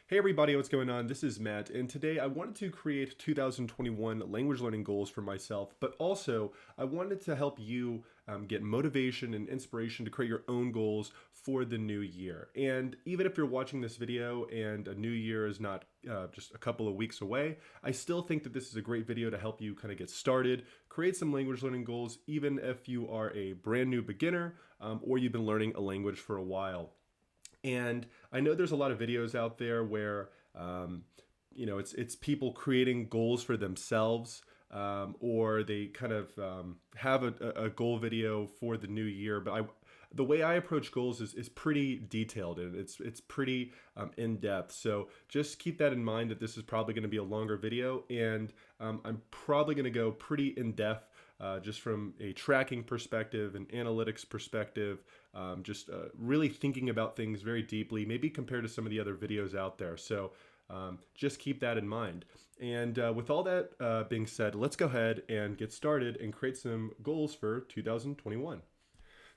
Hey everybody, what's going on? This is Matt, and today I wanted to create 2021 language learning goals for myself, but also I wanted to help you get motivation and inspiration to create your own goals for the new year. And even if you're watching this video and a new year is not just a couple of weeks away, I still think that this is a great video to help you kind of get started, create some language learning goals, even if you are a brand new beginner or you've been learning a language for a while. And I know there's a lot of videos out there where it's people creating goals for themselves, or they kind of have a goal video for the new year. But the way I approach goals is pretty detailed, and it's pretty in depth. So just keep that in mind that this is probably going to be a longer video, and I'm probably going to go pretty in depth, just from a tracking perspective and analytics perspective, just really thinking about things very deeply, maybe compared to some of the other videos out there. So just keep that in mind. And with all that being said, let's go ahead and get started and create some goals for 2021.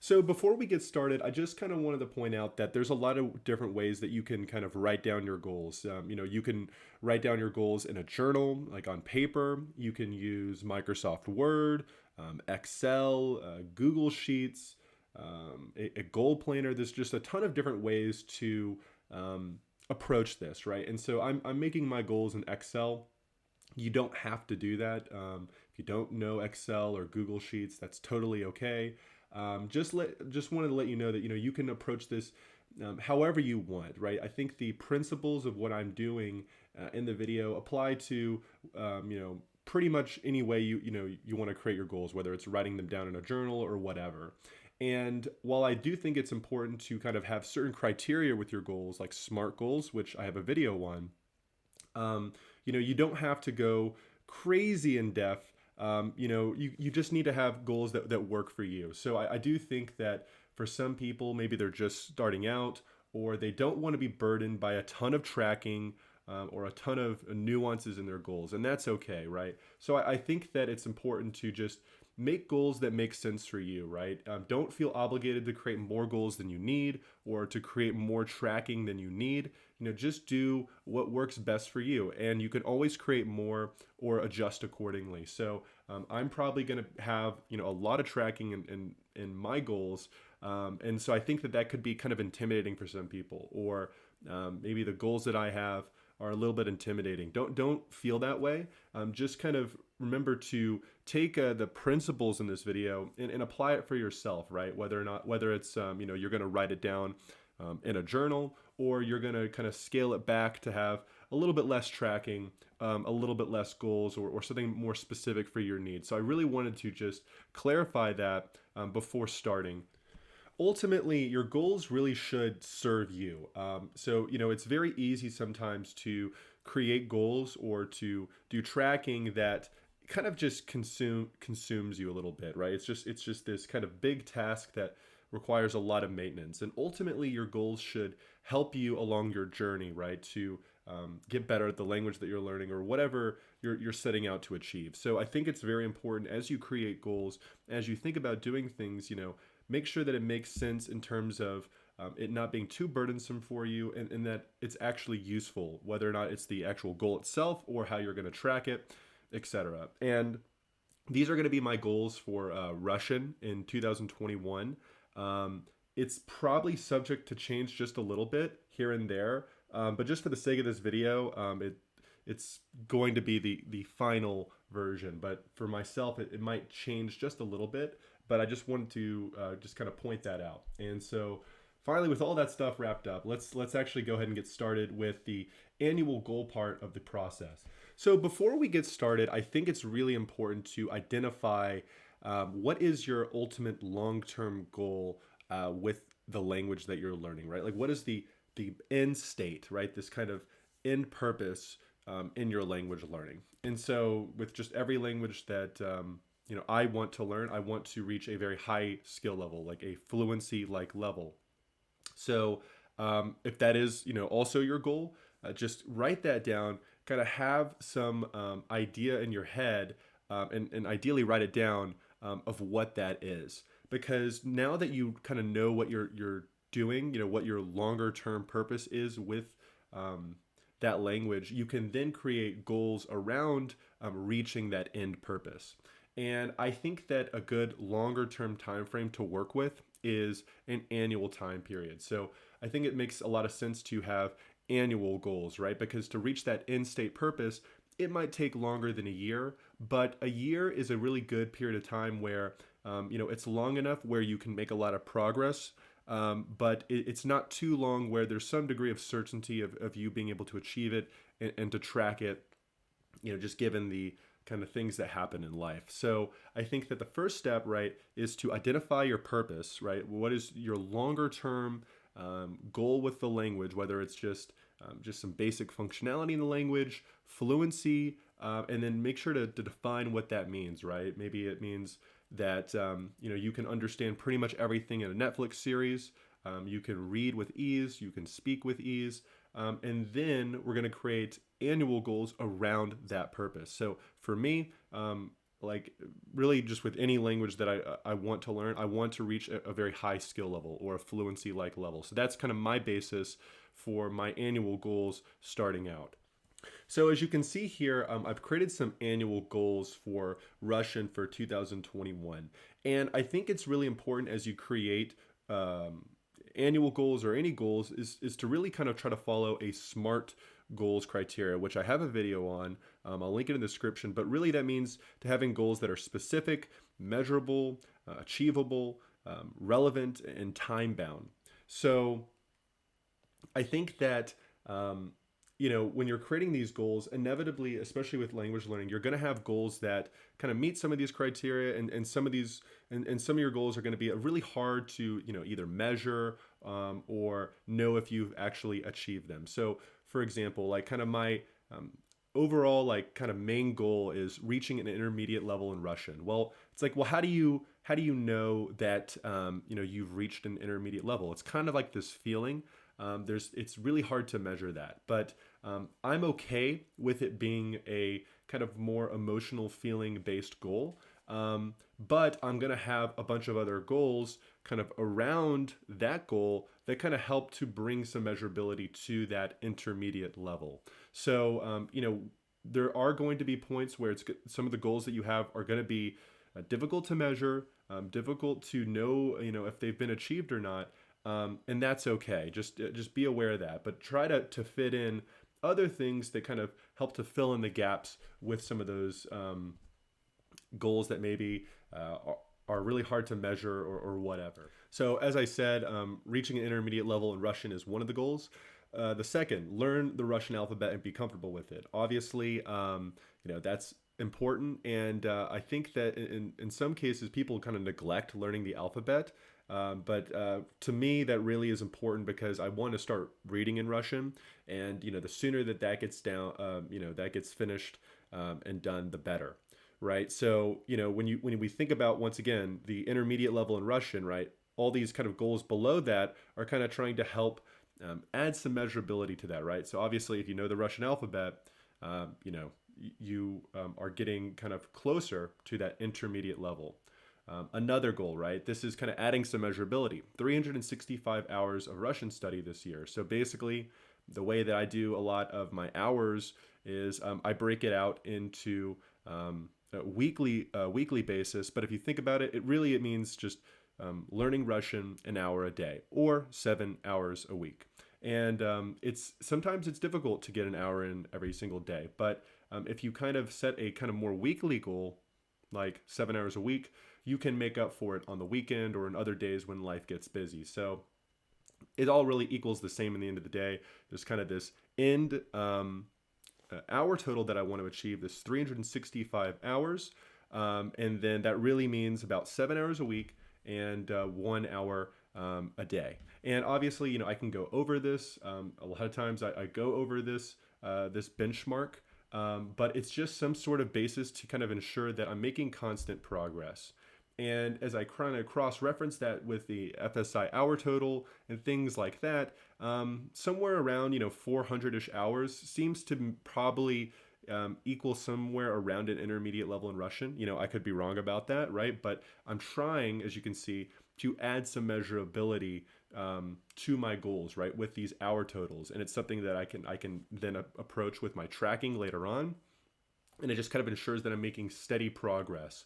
So before we get started, I just kind of wanted to point out that there's a lot of different ways that you can kind of write down your goals. You can write down your goals in a journal, like on paper. You can use Microsoft Word, Excel, Google Sheets, a goal planner. There's just a ton of different ways to approach this, right? And so I'm making my goals in Excel. You don't have to do that. If you don't know Excel or Google Sheets, that's totally okay. Just wanted to let you know that you can approach this however you want, right? I think the principles of what I'm doing in the video apply to pretty much any way you want to create your goals, whether it's writing them down in a journal or whatever. And while I do think it's important to kind of have certain criteria with your goals, like SMART goals, which I have a video on, um, you don't have to go crazy in depth. You just need to have goals that work for you. So I do think that for some people, maybe they're just starting out or they don't want to be burdened by a ton of tracking, or a ton of nuances in their goals. And that's okay, right? So I think that it's important to just make goals that make sense for you, right? Don't feel obligated to create more goals than you need or to create more tracking than you need. Just do what works best for you, and you can always create more or adjust accordingly. So I'm probably going to have a lot of tracking in my goals, and so I think that could be kind of intimidating for some people, or maybe the goals that I have are a little bit intimidating. Don't feel that way. Just kind of remember to take the principles in this video and apply it for yourself, right? Whether it's you're going to write it down in a journal, or you're going to kind of scale it back to have a little bit less tracking, a little bit less goals, or something more specific for your needs. So I really wanted to just clarify that before starting. Ultimately, your goals really should serve you. So it's very easy sometimes to create goals or to do tracking that kind of just consumes you a little bit, right? It's just this kind of big task that requires a lot of maintenance. And ultimately, your goals should help you along your journey, right? To get better at the language that you're learning or whatever you're setting out to achieve. So I think it's very important as you create goals, as you think about doing things, make sure that it makes sense in terms of it not being too burdensome for you, and that it's actually useful, whether or not it's the actual goal itself or how you're going to track it, etc. And these are going to be my goals for Russian in 2021. Um, it's probably subject to change just a little bit here and there, but just for the sake of this video, it's going to be the final version. But for myself, it might change just a little bit. But I just wanted to just kind of point that out. And so finally, with all that stuff wrapped up, let's actually go ahead and get started with the annual goal part of the process. So before we get started, I think it's really important to identify what is your ultimate long-term goal with the language that you're learning, right? Like, what is the end state, right? This kind of end purpose in your language learning. And so with just every language that I want to learn, I want to reach a very high skill level, like a fluency like level. So if that is also your goal, just write that down. Kind of have some idea in your head, and ideally write it down, of what that is. Because now that you kind of know what you're doing, what your longer term purpose is with that language, you can then create goals around reaching that end purpose. And I think that a good longer term time frame to work with is an annual time period. So I think it makes a lot of sense to have annual goals, right? Because to reach that end state purpose, it might take longer than a year, but a year is a really good period of time where it's long enough where you can make a lot of progress, but it's not too long where there's some degree of certainty of you being able to achieve it and to track it, just given the kind of things that happen in life. So I think that the first step, right, is to identify your purpose, right? What is your longer term goal with the language, whether it's just some basic functionality in the language, fluency, and then make sure to define what that means, right? Maybe it means that you can understand pretty much everything in a Netflix series. You can read with ease, you can speak with ease, and then we're going to create annual goals around that purpose. So for me, like really just with any language that I want to learn, I want to reach a very high skill level or a fluency like level. So that's kind of my basis for my annual goals starting out. So as you can see here, I've created some annual goals for Russian for 2021. And I think it's really important as you create annual goals or any goals is to really kind of try to follow a SMART goals criteria, which I have a video on. I'll link it in the description, but really that means to having goals that are specific, measurable, achievable, relevant, and time bound. So I think that when you're creating these goals, inevitably, especially with language learning, you're going to have goals that kind of meet some of these criteria, and some of these and some of your goals are going to be really hard to either measure or know if you've actually achieved them. So, for example, like kind of my overall like kind of main goal is reaching an intermediate level in Russian. Well, it's like, well, how do you know that you've reached an intermediate level? It's kind of like this feeling. It's really hard to measure that, but I'm okay with it being a kind of more emotional feeling based goal. But I'm going to have a bunch of other goals kind of around that goal that kind of help to bring some measurability to that intermediate level. So, there are going to be points where some of the goals that you have are going to be difficult to measure, difficult to know, if they've been achieved or not. And that's okay. Just be aware of that, but try to fit in other things that kind of help to fill in the gaps with some of those goals that maybe are really hard to measure or whatever. So as I said, reaching an intermediate level in Russian is one of the goals. The second, learn the Russian alphabet and be comfortable with it. Obviously, that's important, and I think that in some cases people kind of neglect learning the alphabet. But to me, that really is important because I want to start reading in Russian, and the sooner that gets down, that gets finished and done, the better, right? So when we think about once again the intermediate level in Russian, right? All these kind of goals below that are kind of trying to help add some measurability to that, right? So obviously, if you know the Russian alphabet, you are getting kind of closer to that intermediate level. Another goal, right? This is kind of adding some measurability. 365 hours of Russian study this year. So basically, the way that I do a lot of my hours is I break it out into a weekly basis. But if you think about it, it means just learning Russian an hour a day or 7 hours a week. And sometimes it's difficult to get an hour in every single day. But if you kind of set a kind of more weekly goal, like 7 hours a week, you can make up for it on the weekend or in other days when life gets busy. So it all really equals the same in the end of the day. There's kind of this end hour total that I want to achieve, this 365 hours. And then that really means about 7 hours a week and 1 hour a day. And obviously, I can go over this. A lot of times I go over this benchmark. But it's just some sort of basis to kind of ensure that I'm making constant progress. And as I kind of cross-reference that with the FSI hour total and things like that, somewhere around 400-ish hours seems to probably equal somewhere around an intermediate level in Russian. I could be wrong about that, right? But I'm trying, as you can see, to add some measurability to my goals, right, with these hour totals, and it's something that I can then approach with my tracking later on, and it just kind of ensures that I'm making steady progress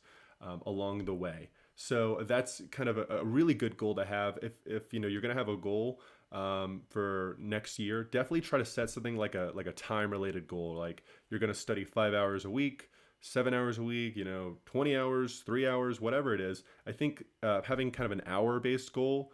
along the way. So that's kind of a really good goal to have. If you're going to have a goal for next year, definitely try to set something like a time related goal. Like you're going to study 5 hours a week, 7 hours a week, 20 hours, 3 hours, whatever it is. I think having kind of an hour based goal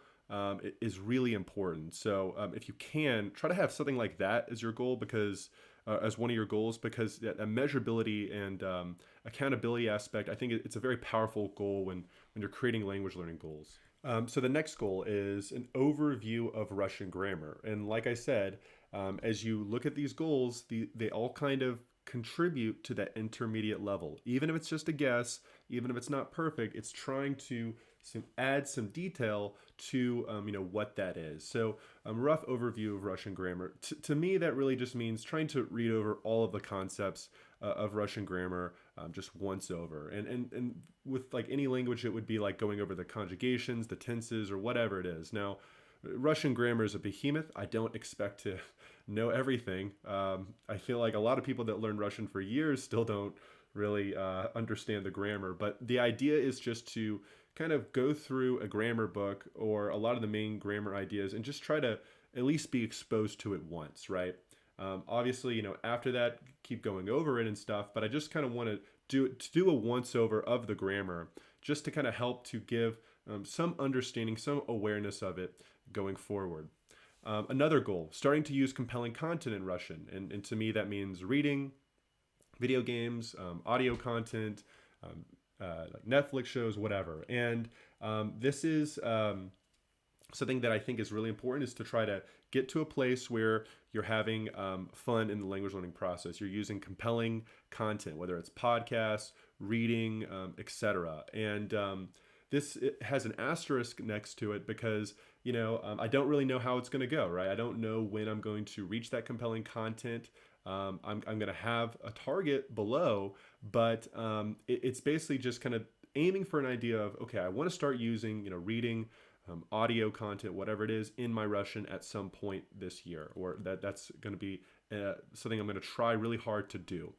is really important. So if you can, try to have something like that as your goal, because as one of your goals, because that measurability and accountability aspect, I think it's a very powerful goal when you're creating language learning goals. So the next goal is an overview of Russian grammar. And like I said, as you look at these goals, they all kind of contribute to that intermediate level. Even if it's just a guess, even if it's not perfect, it's trying to add some detail to what that is. So a rough overview of Russian grammar. To me, that really just means trying to read over all of the concepts of Russian grammar just once over. And with like any language, it would be like going over the conjugations, the tenses, or whatever it is. Now, Russian grammar is a behemoth. I don't expect to know everything. I feel like a lot of people that learn Russian for years still don't really understand the grammar. But the idea is just to kind of go through a grammar book or a lot of the main grammar ideas and just try to at least be exposed to it once, right? Obviously, after that, keep going over it and stuff. But I just kind of want to do a once over of the grammar just to kind of help to give some understanding, some awareness of it going forward. Another goal, starting to use compelling content in Russian. And to me, that means reading, video games, audio content, like Netflix shows, whatever. And this is something that I think is really important, is to try to get to a place where you're having fun in the language learning process. You're using compelling content, whether it's podcasts, reading, etc. And this it has an asterisk next to it because I don't really know how it's going to go, right? I don't know when I'm going to reach that compelling content. I'm going to have a target below, but it's basically just kind of aiming for an idea of, okay, I want to start using, reading, audio content, whatever it is, in my Russian at some point this year, or that's going to be something I'm going to try really hard to do.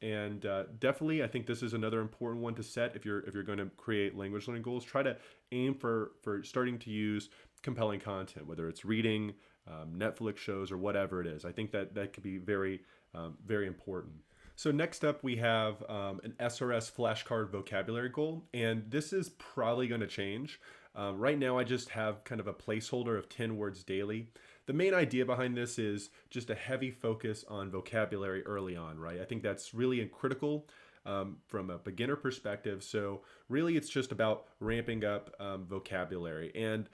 And definitely, I think this is another important one to set if you're going to create language learning goals. Try to aim for starting to use compelling content, whether it's reading, Netflix shows, or whatever it is. I think that could be very, very important. So next up, we have an SRS flashcard vocabulary goal, and this is probably going to change. Right now, I just have kind of a placeholder of 10 words daily. The main idea behind this is just a heavy focus on vocabulary early on, right? I think that's really critical from a beginner perspective. So really, it's just about ramping up vocabulary. And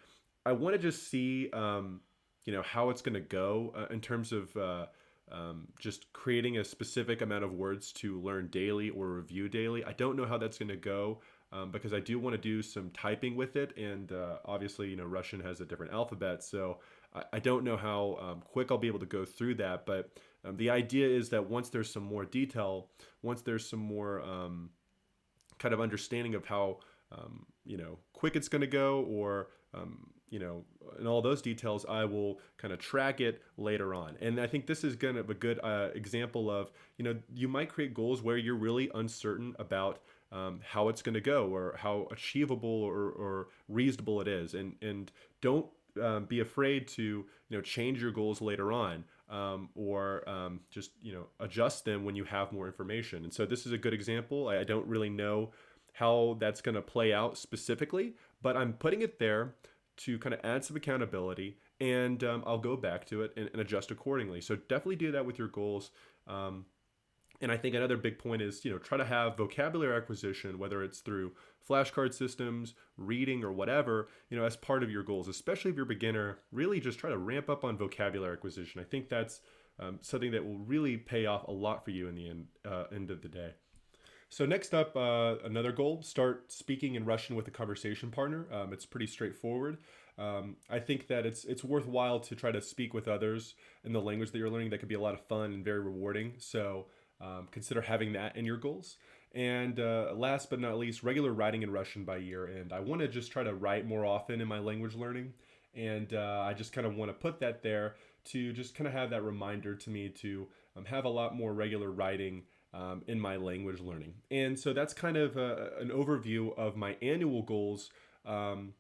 I want to just see, how it's going to go in terms of just creating a specific amount of words to learn daily or review daily. I don't know how that's going to go because I do want to do some typing with it. And obviously, Russian has a different alphabet. So I don't know how quick I'll be able to go through that. But the idea is that once there's some more detail, once there's some more kind of understanding of how, quick it's going to go, or, and all those details, I will kind of track it later on. And I think this is going to be a good example of, you might create goals where you're really uncertain about how it's going to go, or how achievable or reasonable it is. And don't be afraid to change your goals later on, or just adjust them when you have more information. And so this is a good example. I don't really know how that's going to play out specifically, but I'm putting it there to kind of add some accountability, and I'll go back to it and adjust accordingly. So definitely do that with your goals. And I think another big point is, try to have vocabulary acquisition, whether it's through flashcard systems, reading, or whatever, as part of your goals. Especially if you're a beginner, really just try to ramp up on vocabulary acquisition. I think that's something that will really pay off a lot for you in the end of the day. So next up, another goal, start speaking in Russian with a conversation partner. It's pretty straightforward. I think that it's worthwhile to try to speak with others in the language that you're learning. That could be a lot of fun and very rewarding. So consider having that in your goals. And last but not least, regular writing in Russian by year end. I want to just try to write more often in my language learning. And I just kind of want to put that there to just kind of have that reminder to me to have a lot more regular writing in my language learning. And so that's kind of an overview of my annual goals um,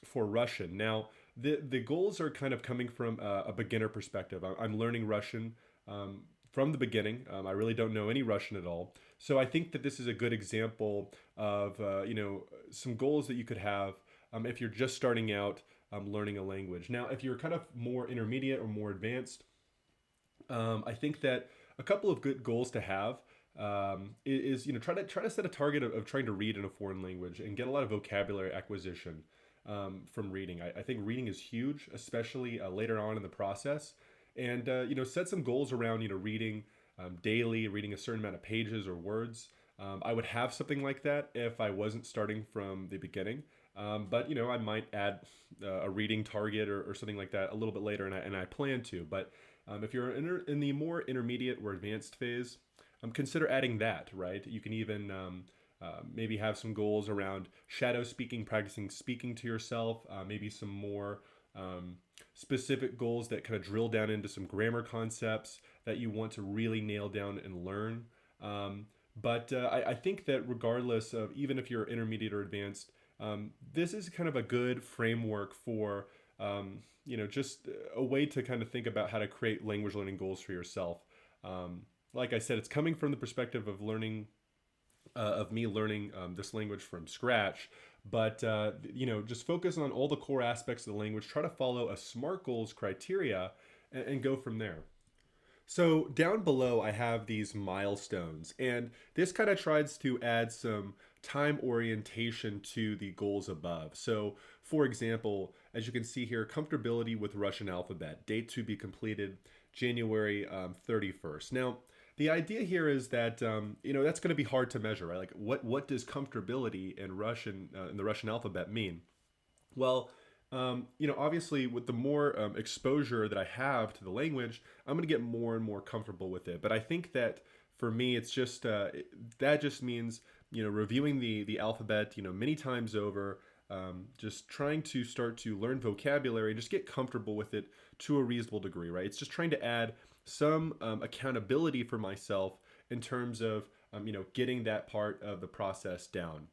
for Russian. Now, the goals are kind of coming from a beginner perspective. I'm learning Russian from the beginning. I really don't know any Russian at all. So I think that this is a good example of some goals that you could have if you're just starting out learning a language. Now, if you're kind of more intermediate or more advanced, I think that a couple of good goals to have is try to set a target of trying to read in a foreign language and get a lot of vocabulary acquisition from reading. I think reading is huge, especially later on in the process. And set some goals around reading daily, reading a certain amount of pages or words. I would have something like that if I wasn't starting from the beginning. But I might add a reading target or something like that a little bit later, and I plan to. But if you're in the more intermediate or advanced phase, consider adding that. Right, you can even maybe have some goals around shadow speaking, practicing speaking to yourself. Maybe some more specific goals that kind of drill down into some grammar concepts that you want to really nail down and learn. But I think that regardless of even if you're intermediate or advanced, this is kind of a good framework for just a way to kind of think about how to create language learning goals for yourself. Like I said, it's coming from the perspective of learning of me learning this language from scratch. But just focus on all the core aspects of the language. Try to follow a SMART goals criteria, and go from there. So down below, I have these milestones, and this kind of tries to add some time orientation to the goals above. So, for example, as you can see here, comfortability with Russian alphabet, date to be completed January 31st. Now, the idea here is that that's going to be hard to measure, right? Like, what does comfortability in Russian in the Russian alphabet mean? Well, obviously, with the more exposure that I have to the language, I'm going to get more and more comfortable with it. But I think that for me, it's just that just means reviewing the alphabet many times over, just trying to start to learn vocabulary and just get comfortable with it to a reasonable degree, right? It's just trying to add some accountability for myself in terms of getting that part of the process down.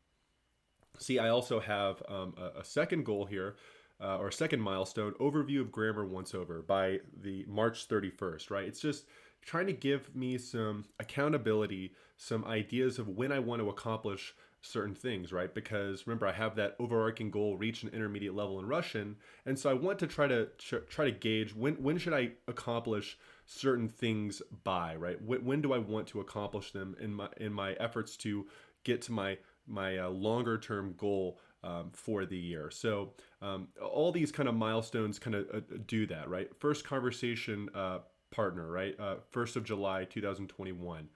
See, I also have a second goal here, or a second milestone, overview of grammar once over by the March 31st, right? It's just trying to give me some accountability, some ideas of when I want to accomplish certain things, right? Because remember, I have that overarching goal, reach an intermediate level in Russian, and so I want to try to gauge when should I accomplish certain things by, right? When do I want to accomplish them in my efforts to get to my longer term goal for the year. So all these kind of milestones kind of do that, right? First conversation partner, right? 1st of July 2021.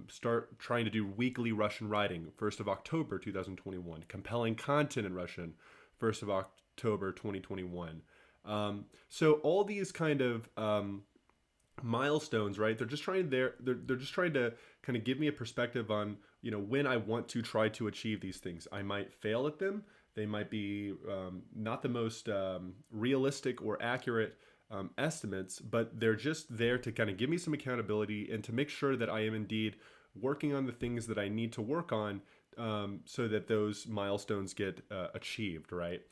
Start trying to do weekly Russian writing, 1st of October 2021. Compelling content in Russian, 1st of October 2021. So all these kind of milestones, right? They're just trying to kind of give me a perspective on when I want to try to achieve these things. I might fail at them. They might be not the most realistic or accurate estimates, but they're just there to kind of give me some accountability and to make sure that I am indeed working on the things that I need to work on, so that those milestones get achieved, right?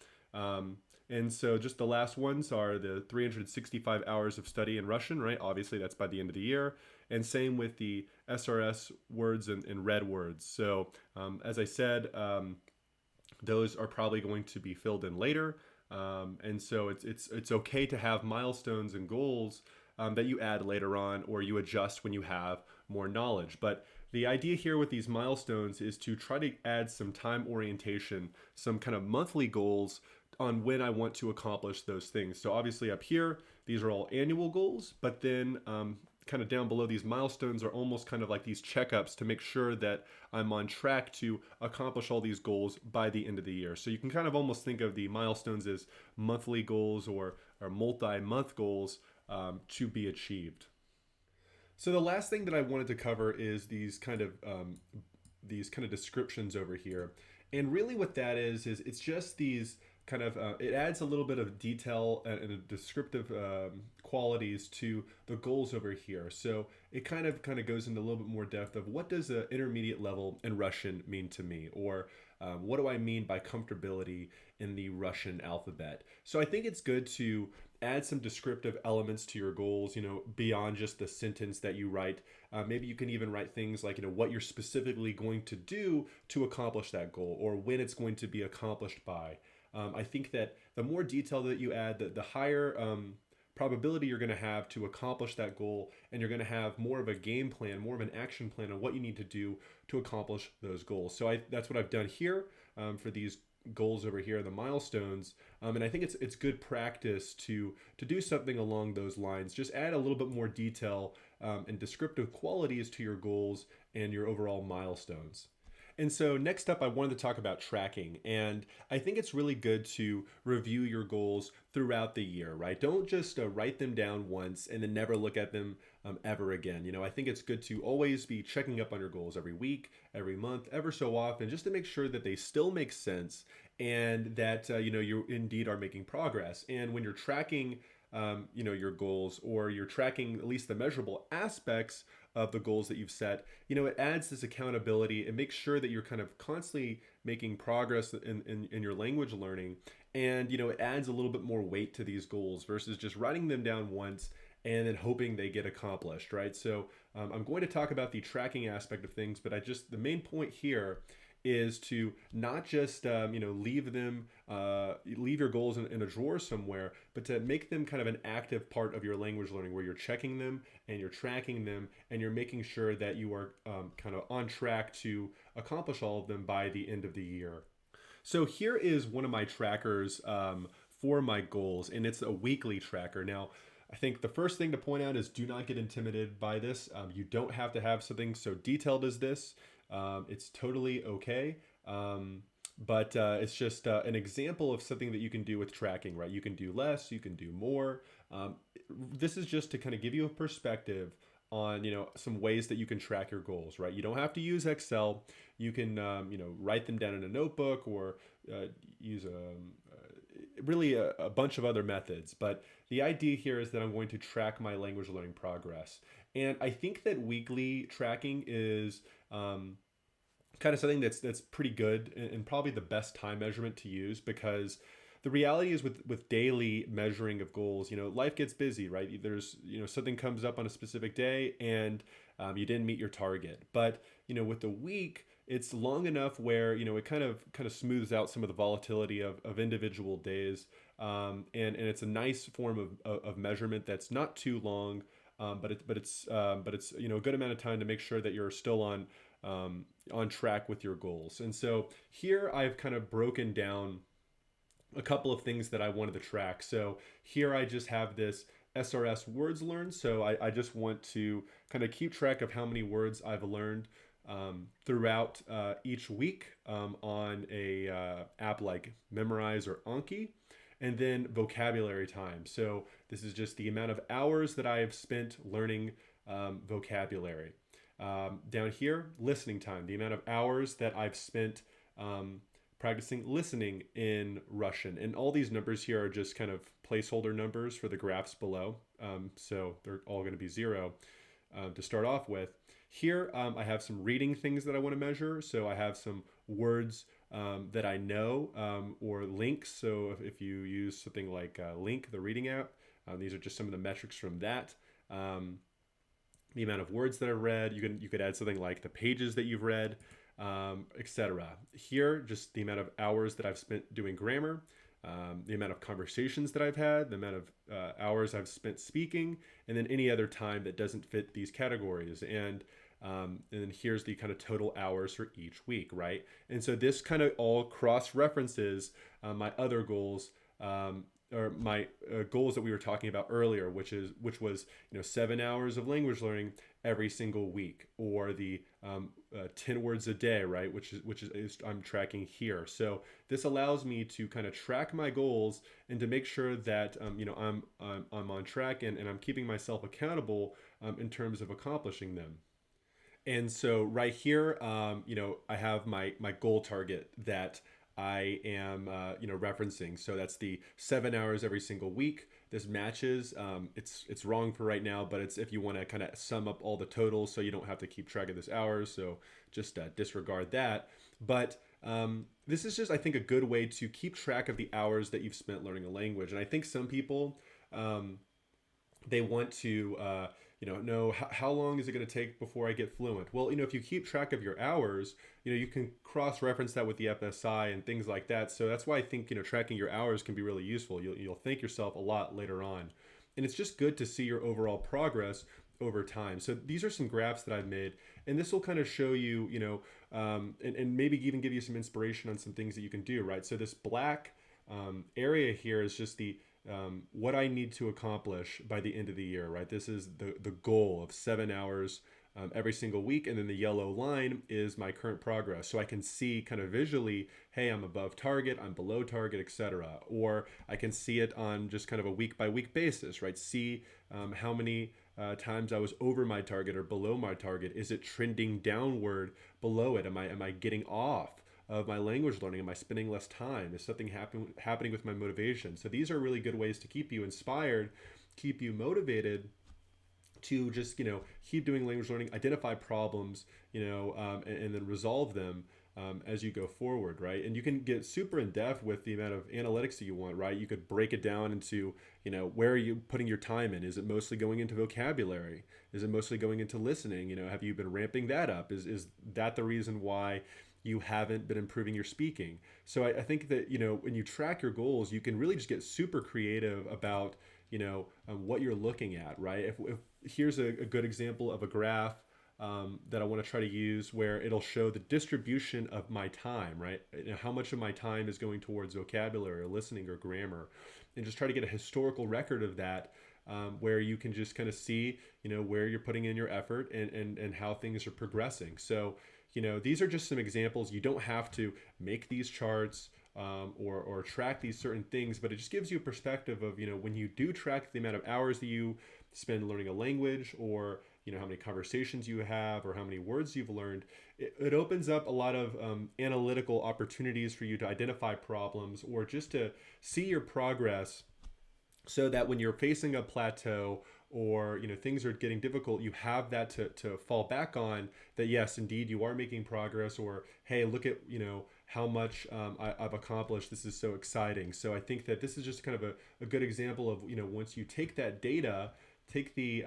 And so just the last ones are the 365 hours of study in Russian, right? Obviously, that's by the end of the year. And same with the SRS words and red words. So as I said, those are probably going to be filled in later. And so it's okay to have milestones and goals that you add later on, or you adjust when you have more knowledge. But the idea here with these milestones is to try to add some time orientation, some kind of monthly goals on when I want to accomplish those things. So obviously up here, these are all annual goals, but then kind of down below, these milestones are almost kind of like these checkups to make sure that I'm on track to accomplish all these goals by the end of the year. So you can kind of almost think of the milestones as monthly goals or multi-month goals to be achieved. So the last thing that I wanted to cover is these kind of descriptions over here. And really what that is it's just these kind of it adds a little bit of detail and a descriptive qualities to the goals over here. So it kind of goes into a little bit more depth of what does an intermediate level in Russian mean to me, or what do I mean by comfortability in the Russian alphabet. So I think it's good to add some descriptive elements to your goals, beyond just the sentence that you write. Maybe you can even write things like, what you're specifically going to do to accomplish that goal, or when it's going to be accomplished by. I think that the more detail that you add, the higher probability you're going to have to accomplish that goal, and you're going to have more of a game plan, more of an action plan on what you need to do to accomplish those goals. So that's what I've done here for these goals over here, the milestones, and I think it's good practice to do something along those lines. Just add a little bit more detail and descriptive qualities to your goals and your overall milestones. And so next up, I wanted to talk about tracking. And I think it's really good to review your goals throughout the year, right? Don't just write them down once and then never look at them ever again. I think it's good to always be checking up on your goals every week, every month, ever so often, just to make sure that they still make sense and that, you indeed are making progress. And when you're tracking, your goals, or you're tracking at least the measurable aspects of the goals that you've set, it adds this accountability and makes sure that you're kind of constantly making progress in your language learning. And, it adds a little bit more weight to these goals versus just writing them down once and then hoping they get accomplished, right? So I'm going to talk about the tracking aspect of things, but the main point here is to not just leave your goals in a drawer somewhere, but to make them kind of an active part of your language learning, where you're checking them and you're tracking them and you're making sure that you are kind of on track to accomplish all of them by the end of the year. So here is one of my trackers for my goals, and it's a weekly tracker. Now, I think the first thing to point out is do not get intimidated by this. You don't have to have something so detailed as this. It's totally okay. But it's just an example of something that you can do with tracking, right? You can do less, you can do more. This is just to kind of give you a perspective on, some ways that you can track your goals, right? You don't have to use Excel. You can, write them down in a notebook, or use really a bunch of other methods. But the idea here is that I'm going to track my language learning progress. And I think that weekly tracking is kind of something that's pretty good, and probably the best time measurement to use, because the reality is with daily measuring of goals, life gets busy, right? There's, something comes up on a specific day, and you didn't meet your target. But, with the week, it's long enough where, it kind of smooths out some of the volatility of individual days. And it's a nice form of measurement that's not too long, but it's a good amount of time to make sure that you're still on track with your goals. And so here I've kind of broken down a couple of things that I wanted to track. So here I just have this SRS words learned. So I just want to kind of keep track of how many words I've learned throughout each week on a app like Memrise or Anki. And then vocabulary time. So this is just the amount of hours that I have spent learning vocabulary. Down here, listening time, the amount of hours that I've spent practicing listening in Russian. And all these numbers here are just kind of placeholder numbers for the graphs below. So they're all going to be 0 to start off with. Here, I have some reading things that I want to measure. So I have some words that I know, or links. So if you use something like Link, the reading app, these are just some of the metrics from that. The amount of words that I've read. You could add something like the pages that you've read, etc. Here, just the amount of hours that I've spent doing grammar, the amount of conversations that I've had, the amount of hours I've spent speaking, and then any other time that doesn't fit these categories. And then here's the kind of total hours for each week, right? And so this kind of all cross-references my other goals, or my goals that we were talking about earlier, which was 7 hours of language learning every single week, or the 10 words a day, right? Which is I'm tracking here. So this allows me to kind of track my goals and to make sure that I'm on track, and I'm keeping myself accountable in terms of accomplishing them. And so right here, I have my goal target that I am, referencing. So that's the 7 hours every single week. This matches. It's wrong for right now, but it's if you want to kind of sum up all the totals, so you don't have to keep track of this hours. So just disregard that. But this is just, I think, a good way to keep track of the hours that you've spent learning a language. And I think some people, um, they want to know how long is it going to take before I get fluent. Well, if you keep track of your hours, you can cross reference that with the FSI and things like that. So that's why I think tracking your hours can be really useful. You'll thank yourself a lot later on, and it's just good to see your overall progress over time. So these are some graphs that I've made, and this will kind of show you, and maybe even give you some inspiration on some things that you can do, right? So this black area here is just the what I need to accomplish by the end of the year, right? This is the goal of 7 hours every single week. And then the yellow line is my current progress. So I can see kind of visually, hey, I'm above target, I'm below target, etc. Or I can see it on just kind of a week by week basis, right? See how many times I was over my target or below my target. Is it trending downward below it? Am I getting off of my language learning? Am I spending less time? Is something happening with my motivation? So these are really good ways to keep you inspired, keep you motivated to just keep doing language learning, identify problems, and then resolve them as you go forward, right? And you can get super in depth with the amount of analytics that you want, right? You could break it down into where are you putting your time in? Is it mostly going into vocabulary? Is it mostly going into listening? Have you been ramping that up? Is that the reason why you haven't been improving your speaking? So I think that when you track your goals, you can really just get super creative about what you're looking at, right? If here's a good example of a graph that I want to try to use where it'll show the distribution of my time, right? How much of my time is going towards vocabulary or listening or grammar, and just try to get a historical record of that, where you can just kind of see where you're putting in your effort and how things are progressing. So these are just some examples. You don't have to make these charts or track these certain things, but it just gives you a perspective of when you do track the amount of hours that you spend learning a language, or how many conversations you have, or how many words you've learned. It opens up a lot of analytical opportunities for you to identify problems or just to see your progress, so that when you're facing a plateau or things are getting difficult, you have that to fall back on, that yes, indeed you are making progress, or hey, look at how much I've accomplished. This is so exciting. So I think that this is just kind of a good example of once you take that data, take the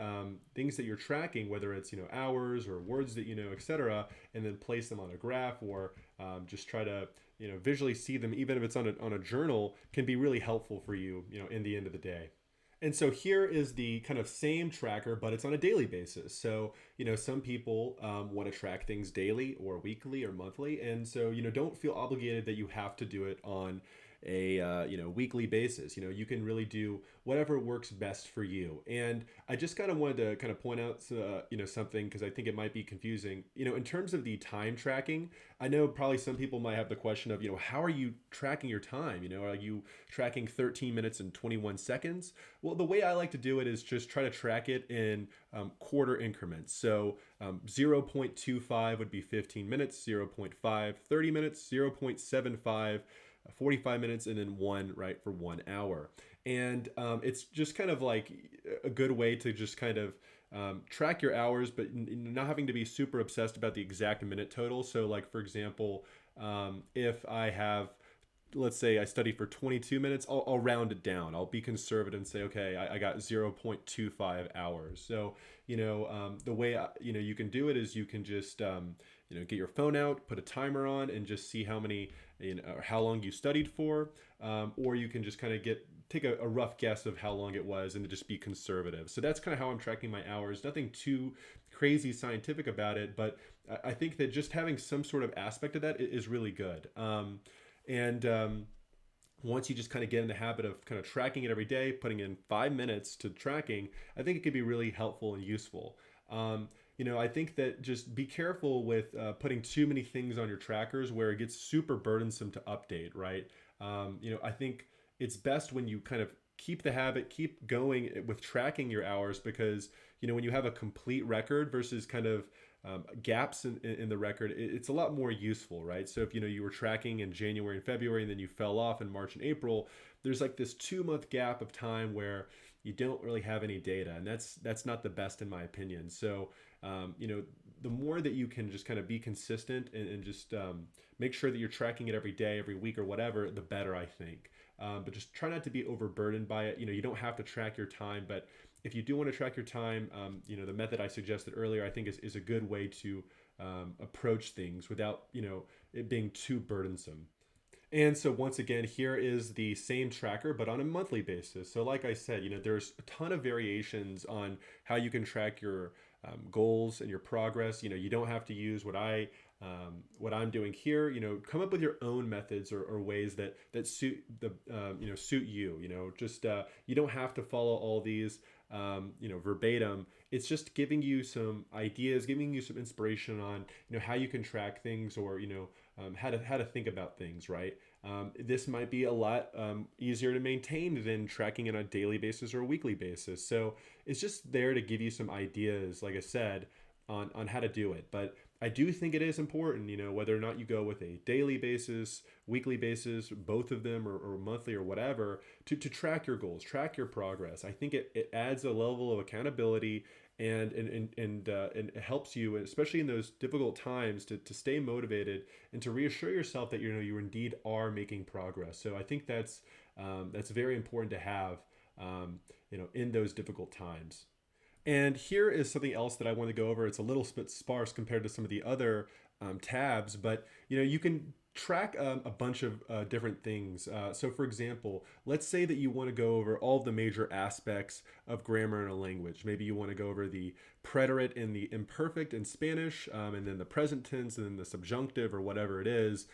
things that you're tracking, whether it's hours or words that etc., and then place them on a graph, or just try to visually see them, even if it's on a journal, can be really helpful for you in the end of the day. And so here is the kind of same tracker, but it's on a daily basis. So, some people want to track things daily or weekly or monthly. And so, don't feel obligated that you have to do it on a weekly basis. You can really do whatever works best for you. And I just kind of wanted to kind of point out something, because I think it might be confusing. In terms of the time tracking, I know probably some people might have the question of how are you tracking your time? Are you tracking 13 minutes and 21 seconds? Well, the way I like to do it is just try to track it in quarter increments. So 0.25 would be 15 minutes, 0.5 30 minutes, 0.75 45 minutes, and then 1, right, for 1 hour. And it's just kind of like a good way to just kind of track your hours, but not having to be super obsessed about the exact minute total. So like, for example, if I have, let's say I study for 22 minutes, I'll round it down. I'll be conservative and say, okay, I got 0.25 hours. So, the way, you can do it is you can just, get your phone out, put a timer on, and just see how many, how long you studied for. Or you can just kind of take a rough guess of how long it was and just be conservative. So that's kind of how I'm tracking my hours. Nothing too crazy scientific about it, but I think that just having some sort of aspect of that is really good. And once you just kind of get in the habit of kind of tracking it every day, putting in 5 minutes to tracking, I think it could be really helpful and useful. I think that just be careful with putting too many things on your trackers where it gets super burdensome to update, right? I think it's best when you kind of keep the habit, keep going with tracking your hours, because when you have a complete record versus kind of gaps in the record, it's a lot more useful, right? So if you were tracking in January and February and then you fell off in March and April, there's like this 2 month gap of time where you don't really have any data, and that's not the best in my opinion. So the more that you can just kind of be consistent and just make sure that you're tracking it every day, every week, or whatever, the better, I think. But just try not to be overburdened by it. You don't have to track your time, but if you do want to track your time, the method I suggested earlier, I think is a good way to approach things without it being too burdensome. And so once again, here is the same tracker, but on a monthly basis. So like I said, there's a ton of variations on how you can track your goals and your progress. You don't have to use what I'm doing here. Come up with your own methods or ways that suit suit you. Just you don't have to follow all these verbatim. It's just giving you some ideas, giving you some inspiration on how you can track things, or how to think about things, right? This might be a lot easier to maintain than tracking it on a daily basis or a weekly basis. So it's just there to give you some ideas, like I said, on how to do it. But I do think it is important, whether or not you go with a daily basis, weekly basis, both of them, or monthly, or whatever, to track your goals, track your progress. I think it adds a level of accountability, and it helps you, especially in those difficult times, to stay motivated and to reassure yourself that you indeed are making progress. So I think that's very important to have in those difficult times. And here is something else that I want to go over. It's a little bit sparse compared to some of the other tabs, but you can track a bunch of different things. So for example, let's say that you want to go over all of the major aspects of grammar in a language. Maybe you want to go over the preterite and the imperfect in Spanish, and then the present tense, and then the subjunctive, or whatever it is.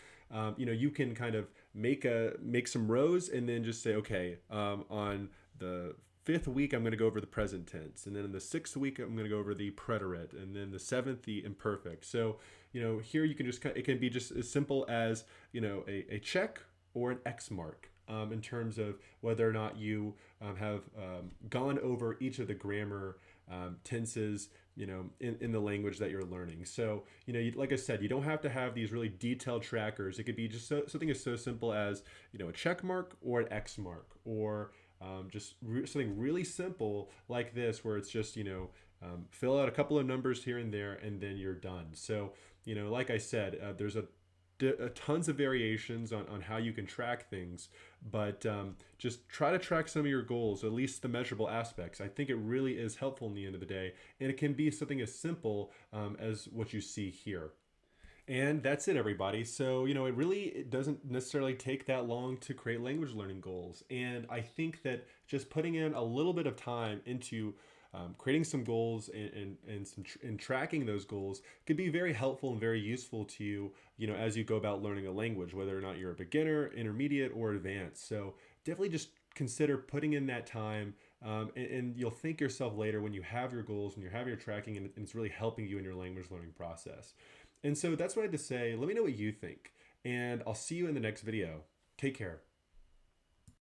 You can kind of make some rows and then just say, okay, on the fifth week I'm going to go over the present tense, and then in the sixth week I'm going to go over the preterite, and then the seventh the imperfect. So here you can just it can be just as simple as a check or an X mark, in terms of whether or not you have gone over each of the grammar tenses in the language that you're learning. So like I said, you don't have to have these really detailed trackers. It could be just something as so simple as a check mark or an X mark, or something really simple like this, where it's just fill out a couple of numbers here and there, and then you're done. So like I said, there's tons of variations on how you can track things, but just try to track some of your goals, at least the measurable aspects. I think it really is helpful in the end of the day, and it can be something as simple as what you see here. And that's it, everybody. So, it doesn't necessarily take that long to create language learning goals. And I think that just putting in a little bit of time into creating some goals and tracking those goals can be very helpful and very useful to you, as you go about learning a language, whether or not you're a beginner, intermediate, or advanced. So definitely just consider putting in that time, and you'll thank yourself later when you have your goals and you have your tracking, and it's really helping you in your language learning process. And so that's what I had to say. Let me know what you think, and I'll see you in the next video. Take care.